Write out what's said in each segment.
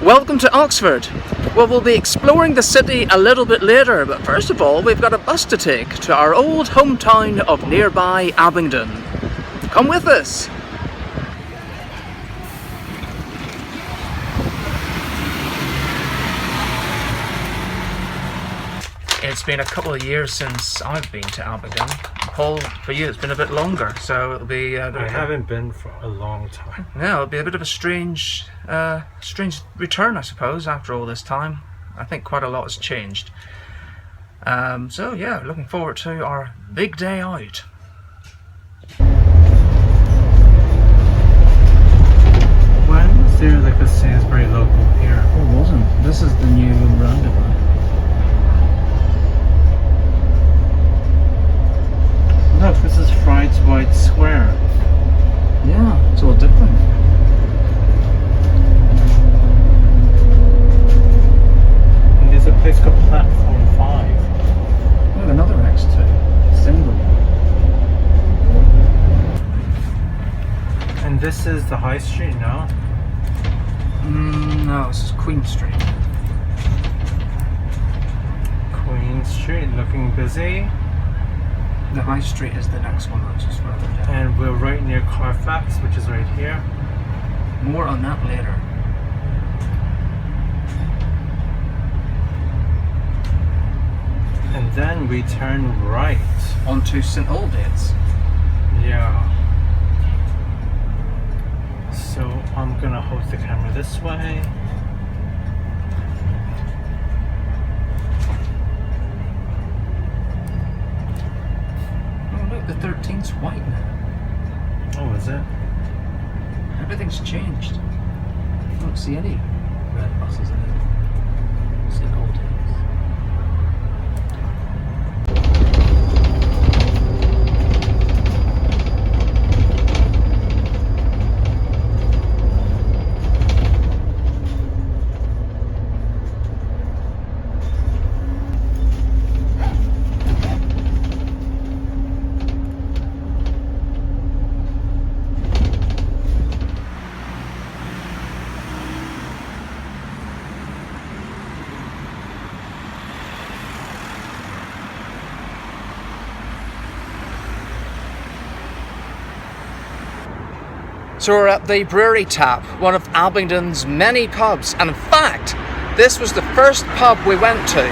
Welcome to Oxford. Well, we'll be exploring the city a little bit later, but first of all, we've got a bus to take to our old hometown of nearby Abingdon. Come with us. It's been a couple of years since I've been to Abingdon. Paul, for you it's been a bit longer, so it'll be... I haven't been for a long time. Yeah, it'll be a bit of a strange return, I suppose, after all this time. I think quite a lot has changed. So yeah, looking forward to our big day out. When was there like a Sainsbury logo here? Oh, wasn't. This is the new roundabout. Look, this is Fried's White Square. Yeah, it's all different. And there's a place called Platform 5. Look, another X2 symbol. And this is the High Street now? No, this is Queen Street. Queen Street, looking busy. The High Street is the next one, which is further down. And we're right near Carfax, which is right here. More on that later. And then we turn right. Onto St Aldate's. Yeah. So I'm gonna hold the camera this way. The 13th's white now. Oh, is it? Everything's changed. I don't see any red buses anymore. It's in old days. So we're at the Brewery Tap, one of Abingdon's many pubs, and in fact, this was the first pub we went to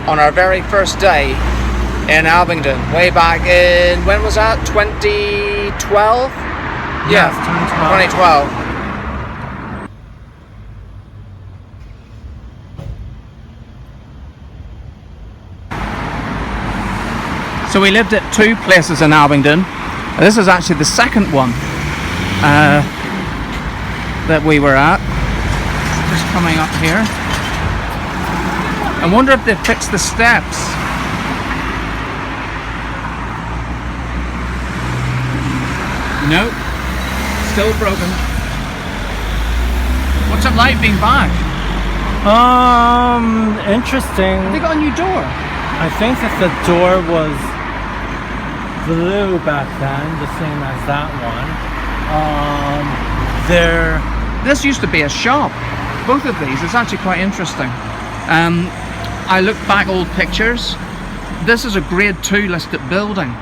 on our very first day in Abingdon, way back in, when was that, 2012? Yes, 2012. So we lived at two places in Abingdon. This is actually the second one that we were at. Just coming up here. I wonder if they've fixed the steps. Nope. Still broken. What's it like being back? Interesting. They got a new door. I think that the door was blue back then, the same as that one. This used to be a shop. Both of these. It's actually quite interesting. I looked back old pictures. This is a grade 2 listed building,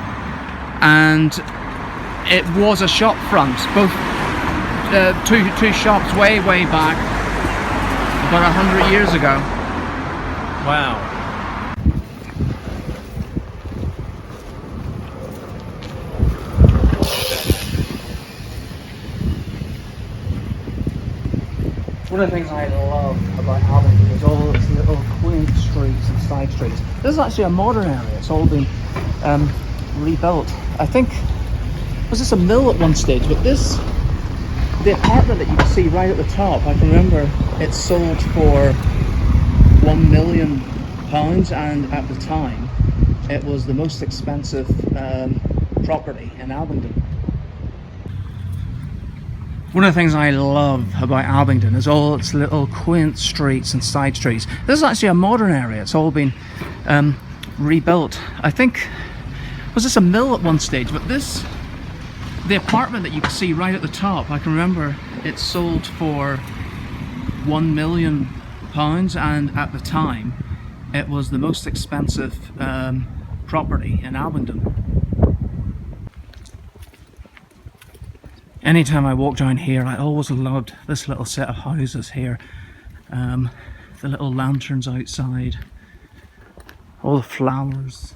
and it was a shop front. Both two shops way back, about 100 years ago. Wow. One of the things I love about Abingdon is all its little quaint streets and side streets. This is actually a modern area. It's all been rebuilt. I think, was this a mill at one stage? But the apartment that you can see right at the top, I can remember it sold for £1 million, and at the time it was the most expensive property in Abingdon. One of the things I love about Abingdon is all its little quaint streets and side streets. This is actually a modern area. It's all been rebuilt. I think, was this a mill at one stage? But the apartment that you can see right at the top, I can remember it sold for £1 million, and at the time it was the most expensive property in Abingdon. Anytime I walk down here, I always loved this little set of houses here. The little lanterns outside, all the flowers.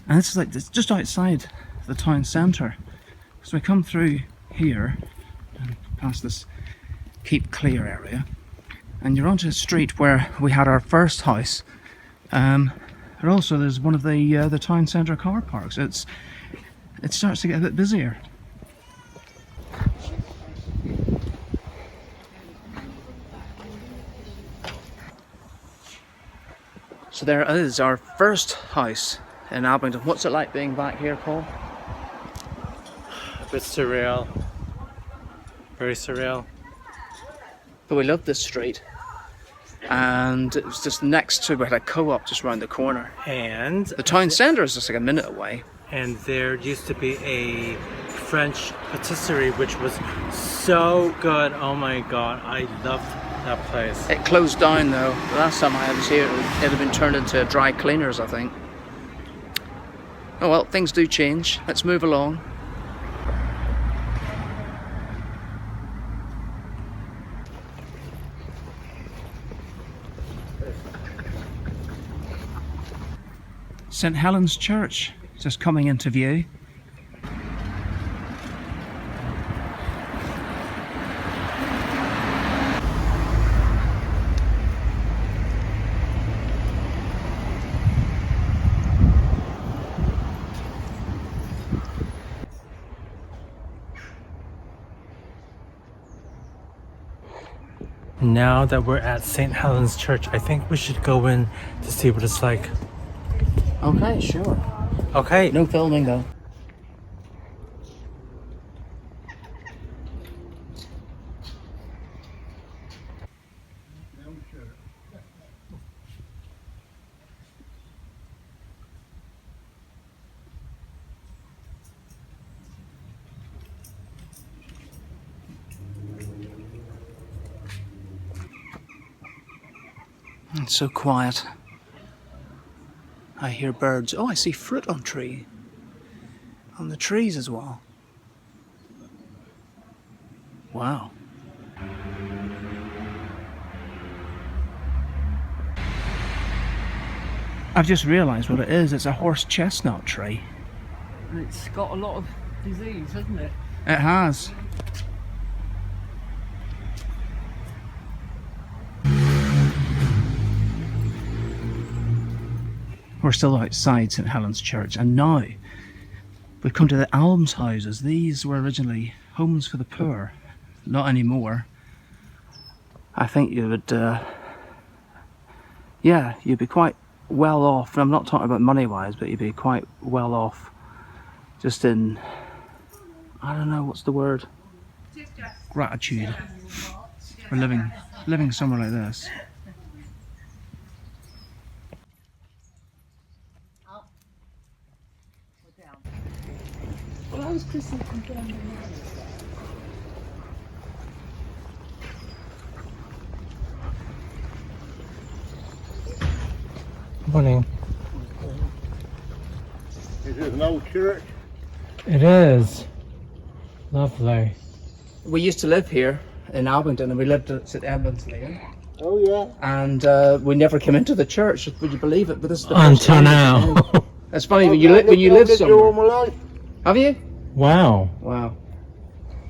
And it's just outside the town centre. So we come through here and past this Keep Clear area, and you're onto a street where we had our first house. And also there's one of the town centre car parks. It starts to get a bit busier. So there is our first house in Abingdon. What's it like being back here, Paul? A bit surreal. Very surreal. But we loved this street, and it was just next to, we had a co-op just round the corner. And The town centre is just like a minute away. And there used to be a French patisserie which was so good. Oh my god, I loved that place. It closed down though. The last time I was here, it had been turned into dry cleaners, I think. Oh well, things do change. Let's move along. St Helens Church just coming into view. Now that we're at St. Helens Church, I think we should go in to see what it's like. Okay, sure. Okay. No filming though. It's so quiet. I hear birds. Oh, I see fruit on the trees as well. Wow. I've just realised what it is. It's a horse chestnut tree. And it's got a lot of disease, hasn't it? It has. We're still outside St Helens Church, and now we've come to the almshouses. These were originally homes for the poor, not anymore. I think you would, yeah, you'd be quite well off. And I'm not talking about money-wise, but you'd be quite well off just in, I don't know, what's the word? Gratitude for living somewhere like this. Well, I was Christmas confirmed. Morning. Is it an old church? It is. Lovely. We used to live here in Abingdon, and we lived at St Edmund's Lane. Oh yeah. And we never came into the church. Would you believe it? But this is the first Until time now. we've been in. It's funny when you live Lived here all somewhere. my life. Have you? Wow. Wow.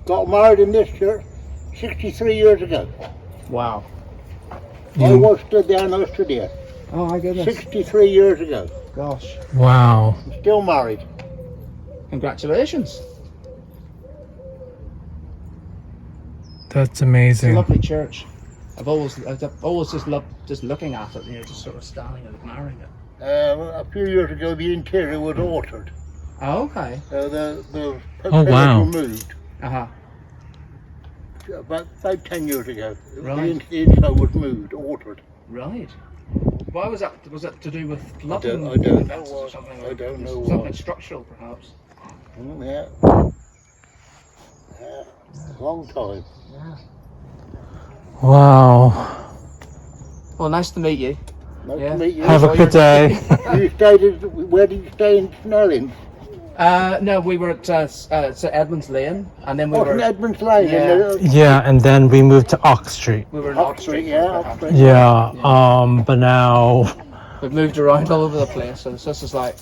Got married in this church. 63 years ago. Wow. I was stood there and I stood here. Oh my goodness. 63 years ago. Gosh. Wow. I'm still married. Congratulations. That's It's a amazing. lovely church. I've always just loved just looking at it, you know, just sort of standing and admiring it. A few years ago, the interior was altered. Oh, okay. The Oh, pillars wow. were moved Uh-huh. about 10 years ago. Right. The inside was moved, altered. Right. Why was that? Was that to do with flooding? I don't events know or what- something? I don't know Something what. structural, perhaps. Yeah. Long time. Wow. Well, nice to meet you. Nice Yeah. to meet you. Have a good day. Where did you stay in Snelling? No, we were at St Edmund's Lane, and then we Oh, in were Edmonds Lane. Yeah. Yeah, and then we moved to Ox Street. in Ox Oxford. Street, yeah, Ox Street. Yeah, but now, We've moved around all over the place, so this is like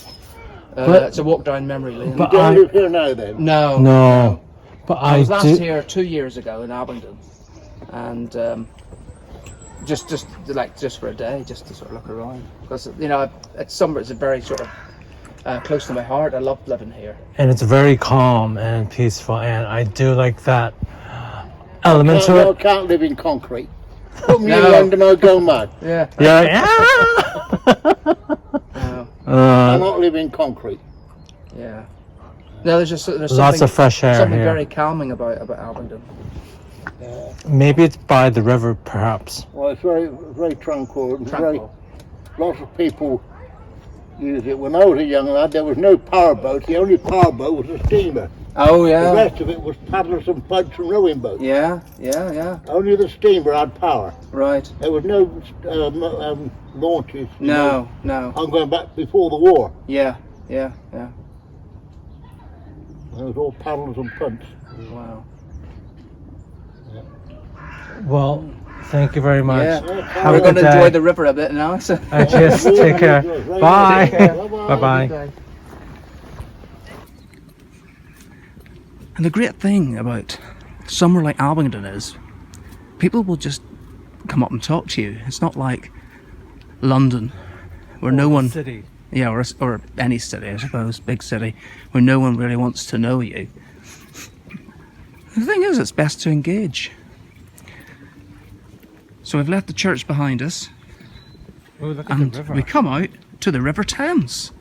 But- it's a walk down memory lane. but You don't I, live here now then? no, but I was last do, here 2 years ago in Abingdon, and just for a day, just to sort of look around, because you know it's very sort of close to my heart. I love living here. and it's very calm and peaceful, and I do like that element to I it. can't live in concrete. Put me No. in London, I'll go mad. Yeah. Yeah, I not live in concrete. Yeah. No, there's lots something, of fresh air something here. very calming about Abingdon. Maybe it's by the river, perhaps. Well, it's very, very tranquil. It's Tranquil. Lots of people use it. When I was a young lad, there was no power boat. The only power boat was a steamer. Oh The yeah. rest of it was paddlers and boats and rowing boats. Yeah. Only the steamer had power. Right. There was no launches. you know. No. I'm going back before the war. Yeah. It was all paddles and punts. Wow. Well, thank you very much. Yeah. Have We're a going good to enjoy day. the river a bit now. So. Just take care. Bye. Bye-bye. Bye-bye. And the great thing about somewhere like Abingdon is people will just come up and talk to you. It's not like London, where no one, City. yeah, or any city, I suppose, big city, where no one really wants to know you. The thing is, it's best to engage. So we've left the church behind us, Oh, look at and the river. we come out to the River Thames.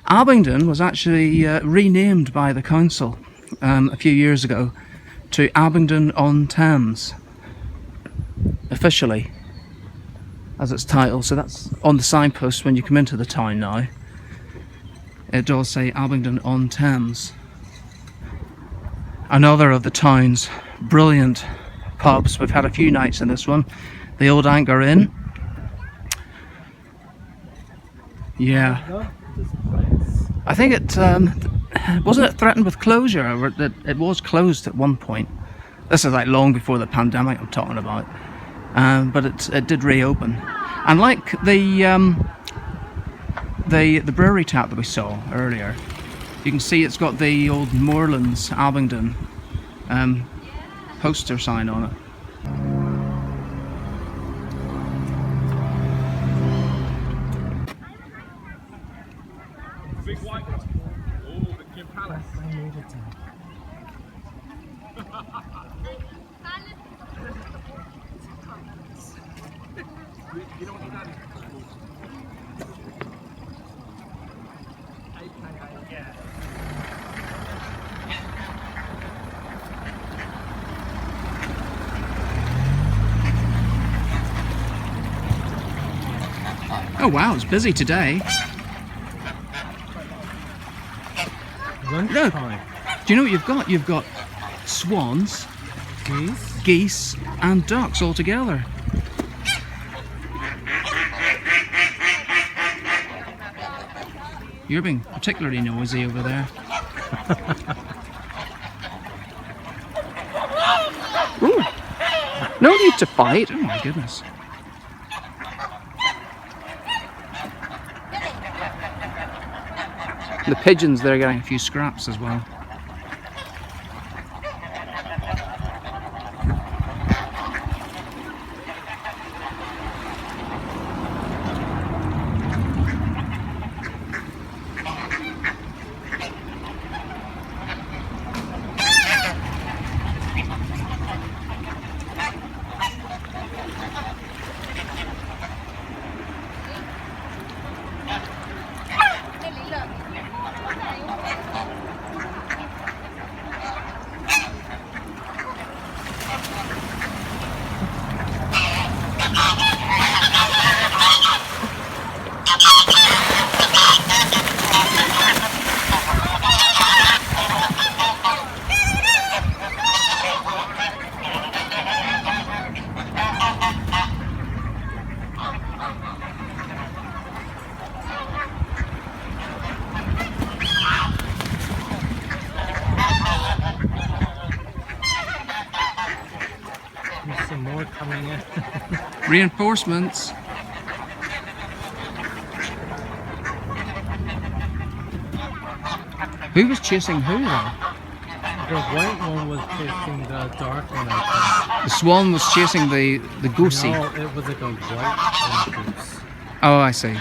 Abingdon was actually renamed by the council a few years ago to Abingdon-on-Thames, officially, as its title. So that's on the signpost when you come into the town now. It does say Abingdon-on-Thames. Another of the town's brilliant pubs. We've had a few nights in this one. The Old Anchor Inn. Yeah. I think it wasn't it threatened with closure, or that it was closed at one point. This is like long before the pandemic I'm talking about, but it did reopen. And like the Brewery Tap that we saw earlier, you can see it's got the old Moorlands Abingdon poster sign on it. Oh wow, it's busy today. Lunchtime. Do you know what you've got? You've got swans, geese and ducks all together. You're being particularly noisy over there. Ooh. No need to fight. Oh my goodness. The pigeons, they're getting a few scraps as well. Reinforcements. Who was chasing who then? The white one was chasing the dark one, I The swan was chasing the goosey. think. No, it was like a white goose. Oh, I see.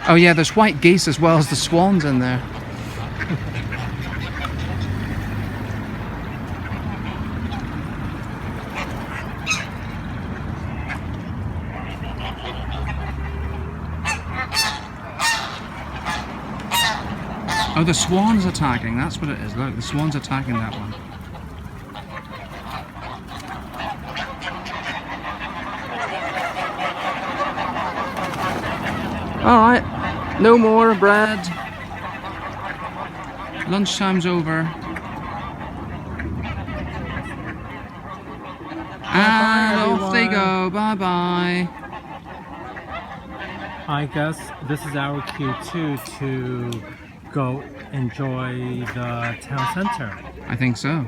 Oh yeah, there's white geese as well as the swans in there. Oh, the swan's attacking. That's what it is. Look, the swan's attacking that one. Alright, no more bread. Lunchtime's over. And off they go. Bye bye. I guess this is our cue too to go enjoy the town center. I think so.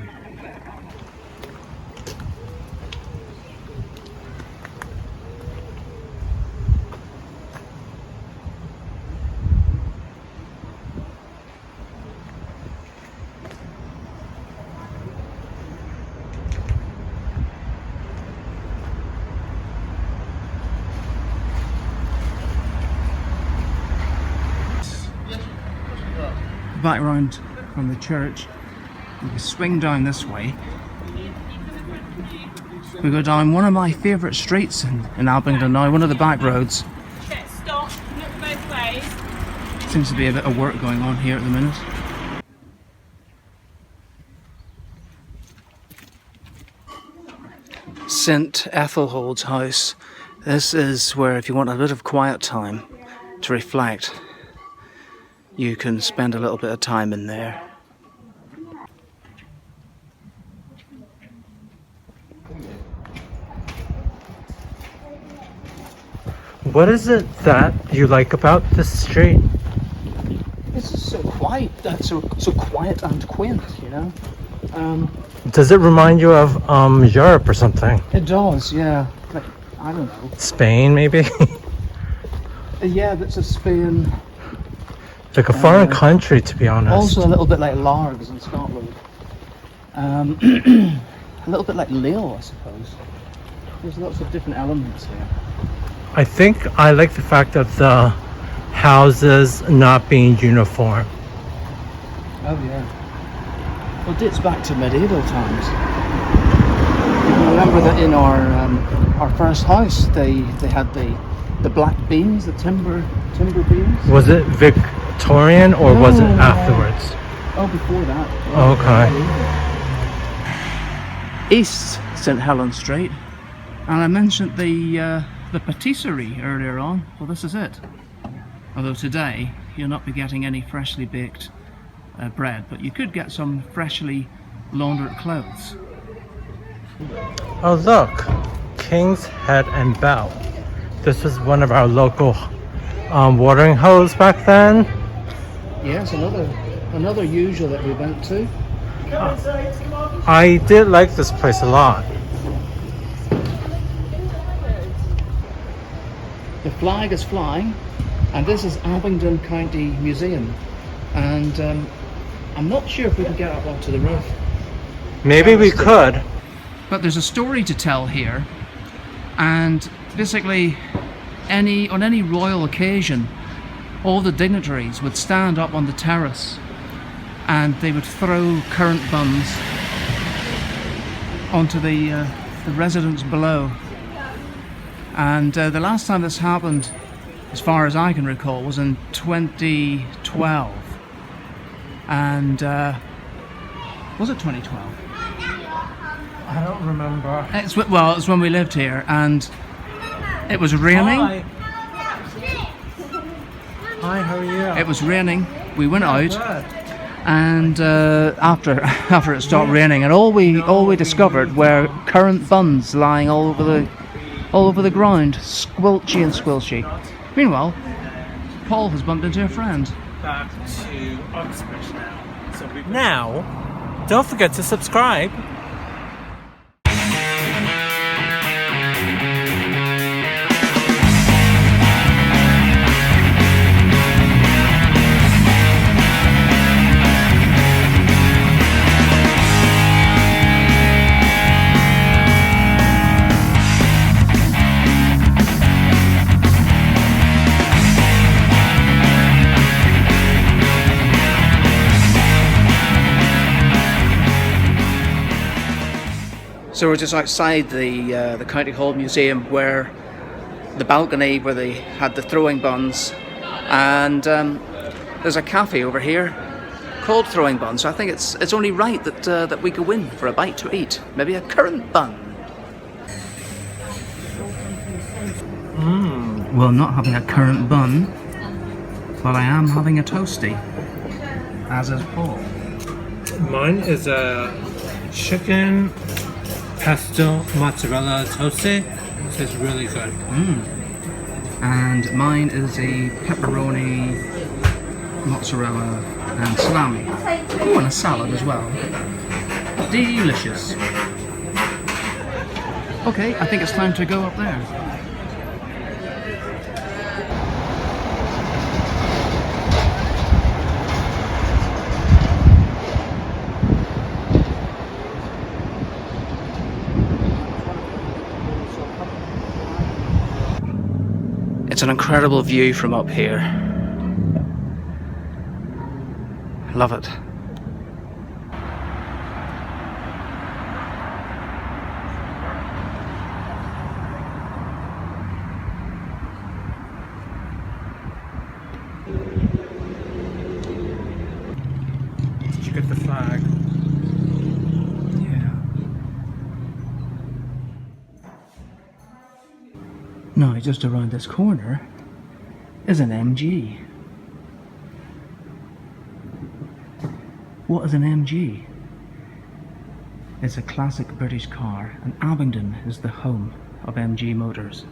Back round from the church, we can swing down this way. We go down one of my favourite streets in Abingdon now, one of the back roads. Stop, look both ways. Seems to be a bit of work going on here at the minute. St Ethelhold's house. This is where, if you want a bit of quiet time to reflect, you can spend a little bit of time in there. What is it that you like about this street? It's just so quiet, so quiet and quaint, you know. Does it remind you of Europe or something? It does, yeah. Like, I don't know. Spain, maybe? Yeah, that's a Spain. Like a foreign country, to be honest. Also a little bit like Largs in Scotland. A little bit like Lille, I suppose. There's lots of different elements here. I think I like the fact of the houses not being uniform. Oh yeah. Well, it dates back to medieval times. I remember that in our first house, they had the black beams, the timber beams. Was it Victorian or was it afterwards? Oh, before that. Okay. East St Helens Street, and I mentioned the patisserie earlier on. Well, this is it. Although today you'll not be getting any freshly baked bread, but you could get some freshly laundered clothes. Oh look, King's Head and Bell. This was one of our local watering holes back then. Yes, another usual that we went to. I did like this place a lot. The flag is flying, and this is Abingdon County Museum, and I'm not sure if we can get up onto the roof. Maybe we could. But there's a story to tell here, and basically on any royal occasion, all the dignitaries would stand up on the terrace and they would throw currant buns onto the residents below. And the last time this happened, as far as I can recall, was in 2012. And was it 2012? I don't remember. It's when we lived here, and it was raining. Hi, how are you? It was raining. We went out, and after it stopped raining, and all we discovered were currant buns lying all over the ground, squelchy and squilchy. Meanwhile, Paul has bumped into a friend. Back to Oxford now. So don't forget to subscribe. So we're just outside the County Hall Museum, where the balcony where they had the throwing buns, and there's a cafe over here called Throwing Buns. So I think it's only right that that we go in for a bite to eat, maybe a currant bun. Well, not having a currant bun, but I am having a toasty, as is Paul. Mine is a chicken pesto mozzarella toasty. It's really good. And mine is a pepperoni, mozzarella and salami. Oh, and a salad as well. Delicious. Okay, I think it's time to go up there. It's an incredible view from up here. Love it. Did you get the flag? Yeah. Now, just around this corner is an MG. What is an MG? It's a classic British car, and Abingdon is the home of MG Motors.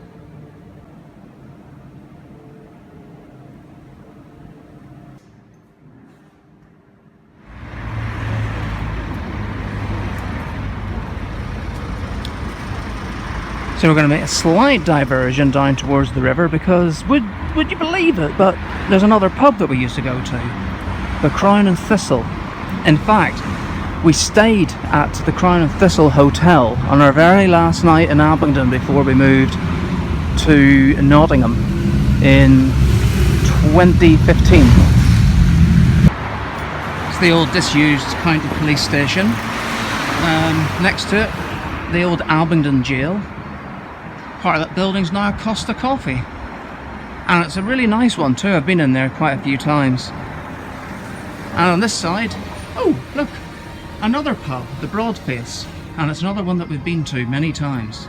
So we're going to make a slight diversion down towards the river, because would you believe it, but there's another pub that we used to go to, the Crown and Thistle. In fact, we stayed at the Crown and Thistle Hotel on our very last night in Abingdon before we moved to Nottingham in 2015. It's the old disused county police station. Next to it, the old Abingdon jail. Part of that building's now Costa Coffee, and it's a really nice one too. I've been in there quite a few times. And on this side, oh look, another pub, the Broadface, and it's another one that we've been to many times.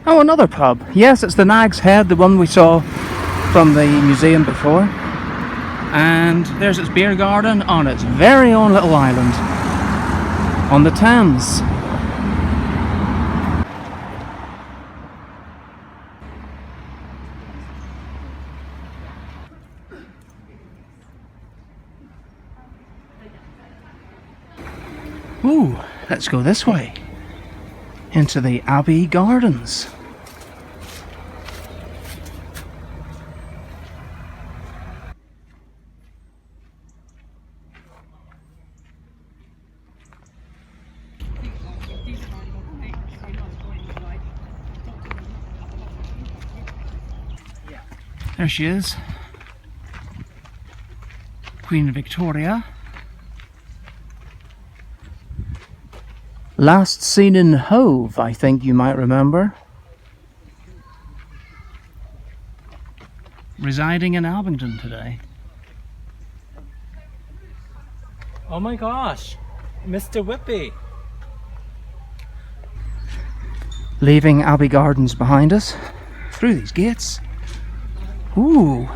Oh, another pub. Yes, it's the Nag's Head, the one we saw from the museum before. And there's its beer garden on its very own little island on the Thames. Ooh, let's go this way, into the Abbey Gardens. There she is, Queen Victoria. Last seen in Hove, I think you might remember. Residing in Abingdon today. Oh my gosh, Mr. Whippy. Leaving Abbey Gardens behind us, through these gates. Ooh.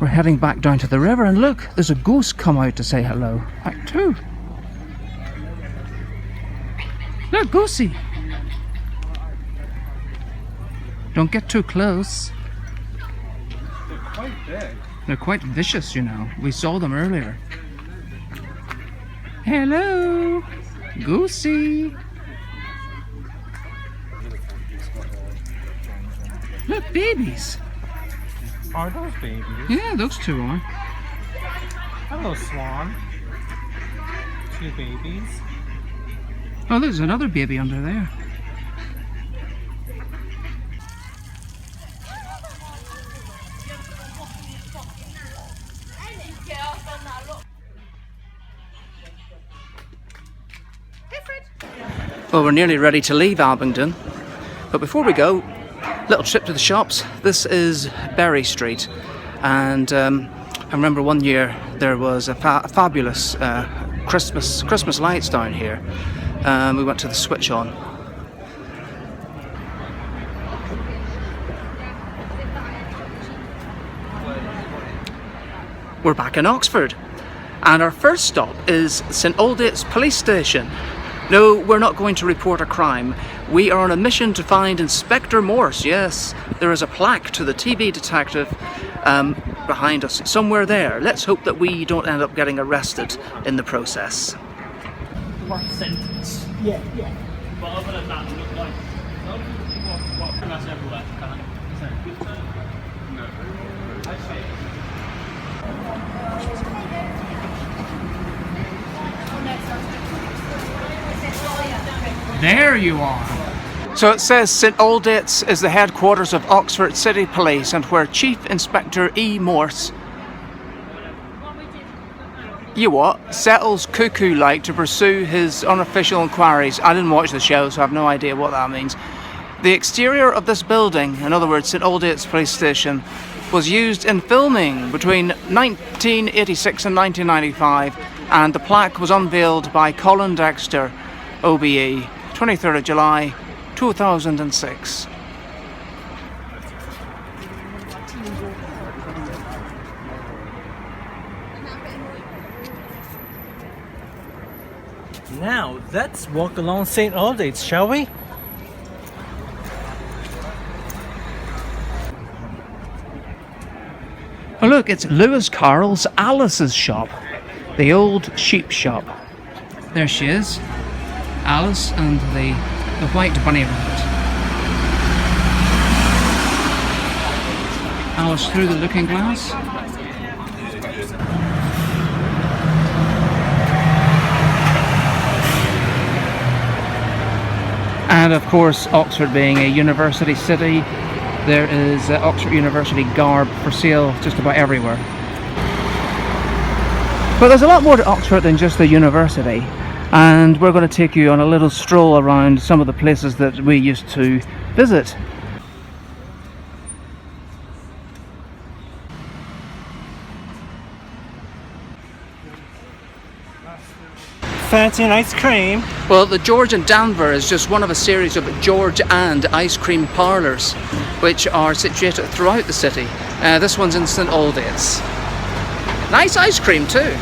We're heading back down to the river, and look, there's a goose come out to say hello. Back too. Look, goosey. Don't get too close. They're quite big. They're quite vicious, you know. We saw them earlier. Hello, goosey. Look, babies. Are those babies? Yeah, those two are. Hello, swan. Two babies. Oh, there's another baby under there. Well, we're nearly ready to leave Abingdon, but before we go, little trip to the shops. This is Berry Street, and I remember one year there was a fabulous Christmas lights down here. We went to the switch on. We're back in Oxford, and our first stop is St Aldate's Police Station. No, we're not going to report a crime. We are on a mission to find Inspector Morse. Yes, there is a plaque to the TV detective behind us, somewhere there. Let's hope that we don't end up getting arrested in the process. One sentence. Yeah. But other than that, look like. That's everywhere, can't it? There you are. So it says St Aldate's is the headquarters of Oxford City Police, and where Chief Inspector E. Morse settles cuckoo-like to pursue his unofficial inquiries. I didn't watch the show, so I have no idea what that means. The exterior of this building, in other words St Aldate's Police Station, was used in filming between 1986 and 1995, and the plaque was unveiled by Colin Dexter, OBE, 23rd of July 2006. Now, let's walk along St. Aldate's, shall we? Oh look, it's Lewis Carroll's Alice's shop, the old sheep shop. There she is, Alice and the white bunny rabbit. Alice through the looking glass. And of course, Oxford being a university city, there is Oxford University garb for sale just about everywhere. But there's a lot more to Oxford than just the university, and we're going to take you on a little stroll around some of the places that we used to visit. Fancy an ice cream? Well, the George and Danver is just one of a series of George and ice cream parlours which are situated throughout the city. This one's in St Aldate's. Nice ice cream too.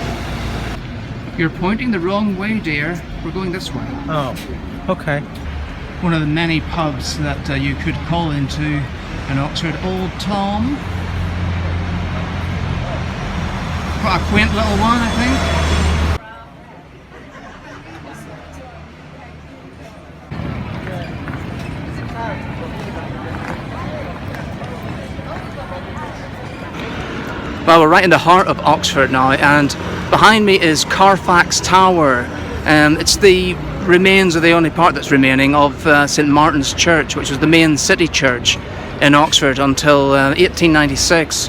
You're pointing the wrong way, dear. We're going this way. Oh, okay. One of the many pubs that you could call into in Oxford. Old Tom. Quite a quaint little one, I think. Well, we're right in the heart of Oxford now, and behind me is Carfax Tower. It's the remains, of the only part that's remaining, of St Martin's Church, which was the main city church in Oxford until 1896,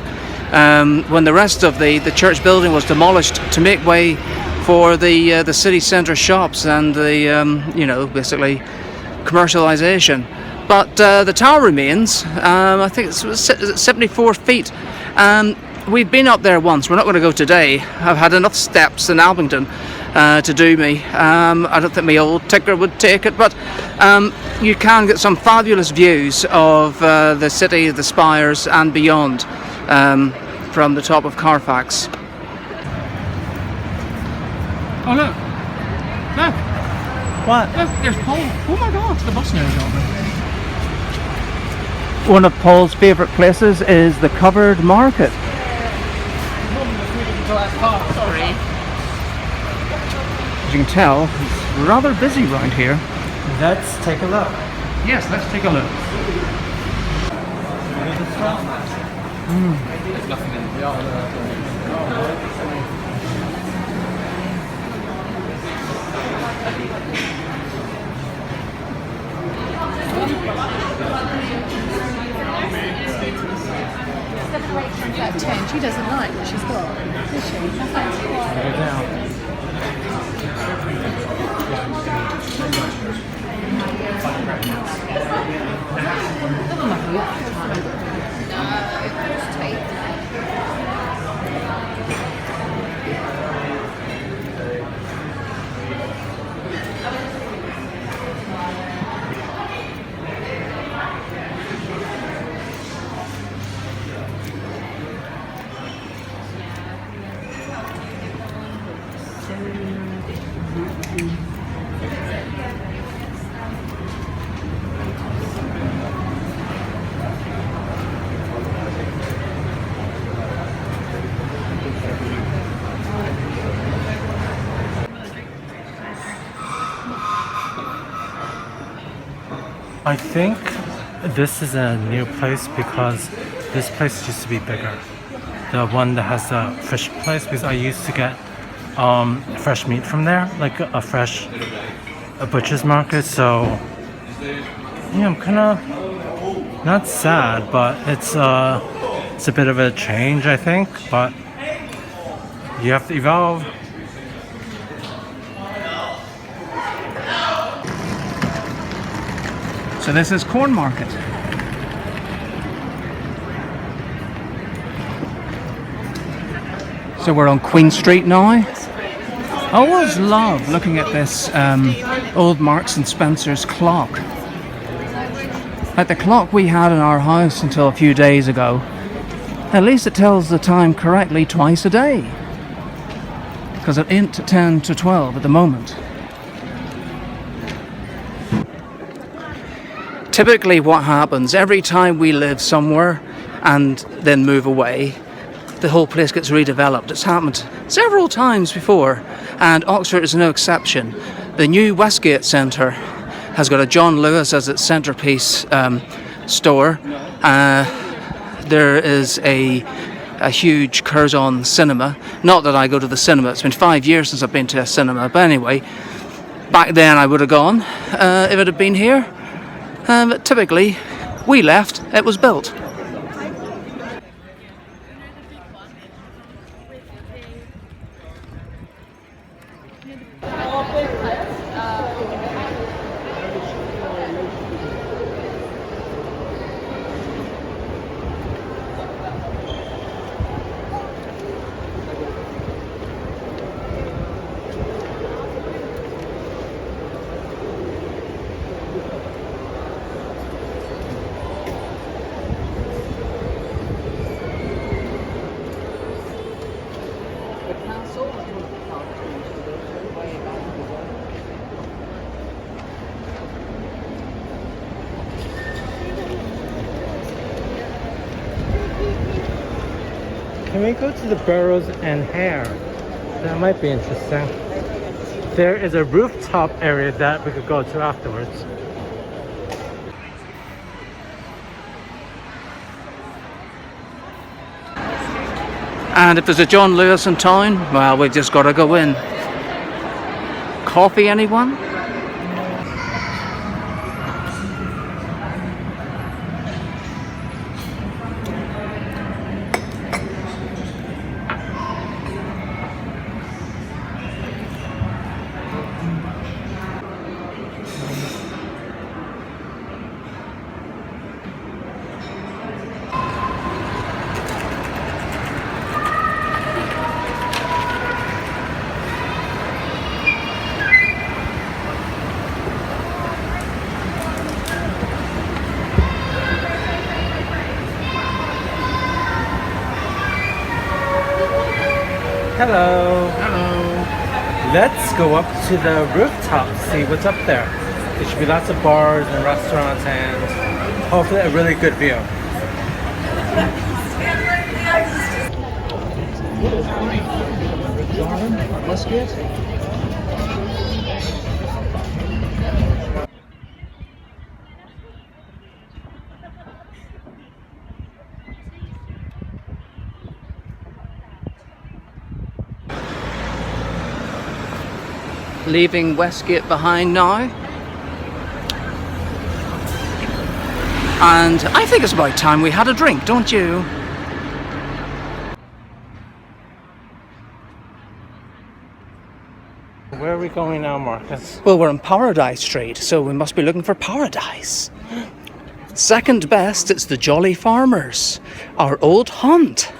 when the rest of the church building was demolished to make way for the city centre shops and the basically commercialisation. But the tower remains. I think it's 74 feet. We've been up there once. We're not going to go today. I've had enough steps in Abingdon to do me. I don't think my old ticker would take it, but you can get some fabulous views of the city, the spires and beyond from the top of Carfax. Oh look! Look! What? Look, there's Paul. Oh my God, the bus nearly got me. One of Paul's favourite places is the covered market. Sorry. As you can tell, it's rather busy round here. Let's take a look. Yes, let's take a look. There's nothing in the At 10, she doesn't like what she's got, does she? Go down. I think this is a new place because this place used to be bigger. The one that has the fish place, because I used to get fresh meat from there, like a butcher's market. So yeah, I'm kind of not sad, but it's a bit of a change, I think. But you have to evolve. So this is Corn Market. So we're on Queen Street now. I always love looking at this old Marks and Spencer's clock. Like the clock we had in our house until a few days ago. At least it tells the time correctly twice a day. Because it ain't 10 to 12 at the moment. Typically what happens every time we live somewhere and then move away, the whole place gets redeveloped. It's happened several times before, and Oxford is no exception. The new Westgate Centre has got a John Lewis as its centrepiece store. There is a huge Curzon cinema. Not that I go to the cinema, it's been 5 years since I've been to a cinema, but anyway, back then I would have gone if it had been here. But typically, we left, it was built. Can we go to the Burrows and Hare? That might be interesting. There is a rooftop area that we could go to afterwards. And if there's a John Lewis in town, well, we've just got to go in. Coffee, anyone? Hello. Hello. Let's go up to the rooftop, see what's up there. There should be lots of bars and restaurants and hopefully a really good view. Leaving Westgate behind now. And I think it's about time we had a drink, don't you? Where are we going now, Marcus? Well, we're on Paradise Street, so we must be looking for paradise. Second best, it's the Jolly Farmers, our old haunt.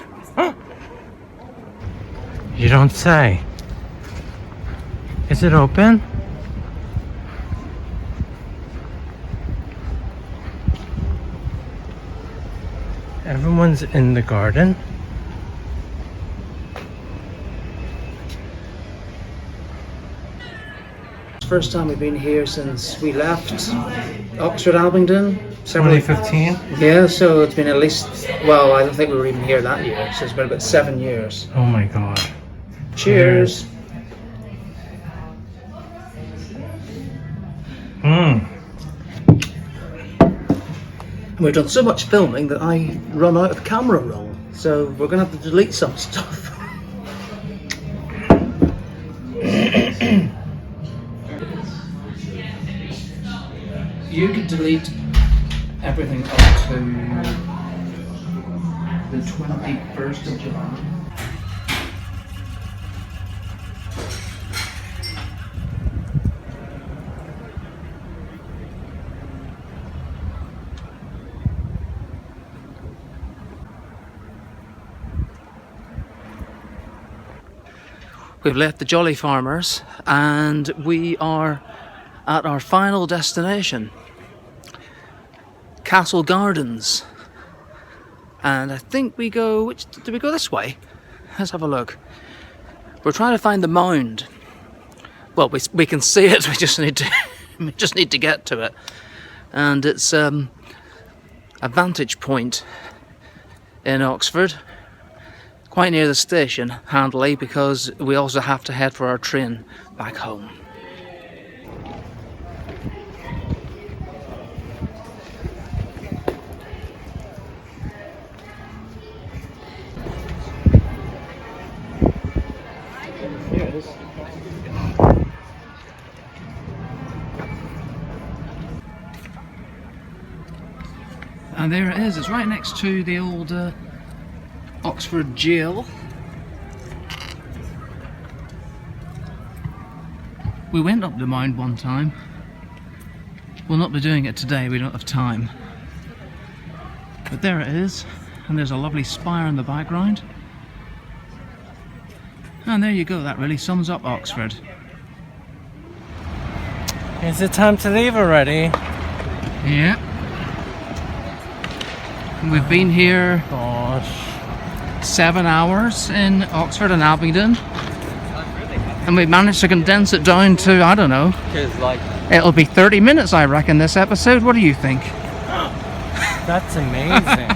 You don't say. Is it open? Everyone's in the garden. First time we've been here since we left Oxford Abingdon. 2015? Yeah, so it's been at least, well, I don't think we were even here that year, so it's been about 7 years. Oh my god. Cheers. We've done so much filming that I run out of camera roll, so we're going to have to delete some stuff. You could delete everything up to the 21st of July. We've left the Jolly Farmers and we are at our final destination, Castle Gardens. And I think we go, do we go this way? Let's have a look. We're trying to find the mound. Well, we can see it, we just need to get to it. And it's a vantage point in Oxford, quite near the station, handily, because we also have to head for our train back home. Here it is. And there it is, it's right next to the old Oxford Jail. We went up the mound one time. We'll not be doing it today, we don't have time. But there it is, and there's a lovely spire in the background. And there you go, that really sums up Oxford. Is it time to leave already? Yeah. We've been here Gosh. 7 hours in Oxford and Abingdon, and we've managed to condense it down to, I don't know, it'll be 30 minutes I reckon this episode. What do you think? That's amazing.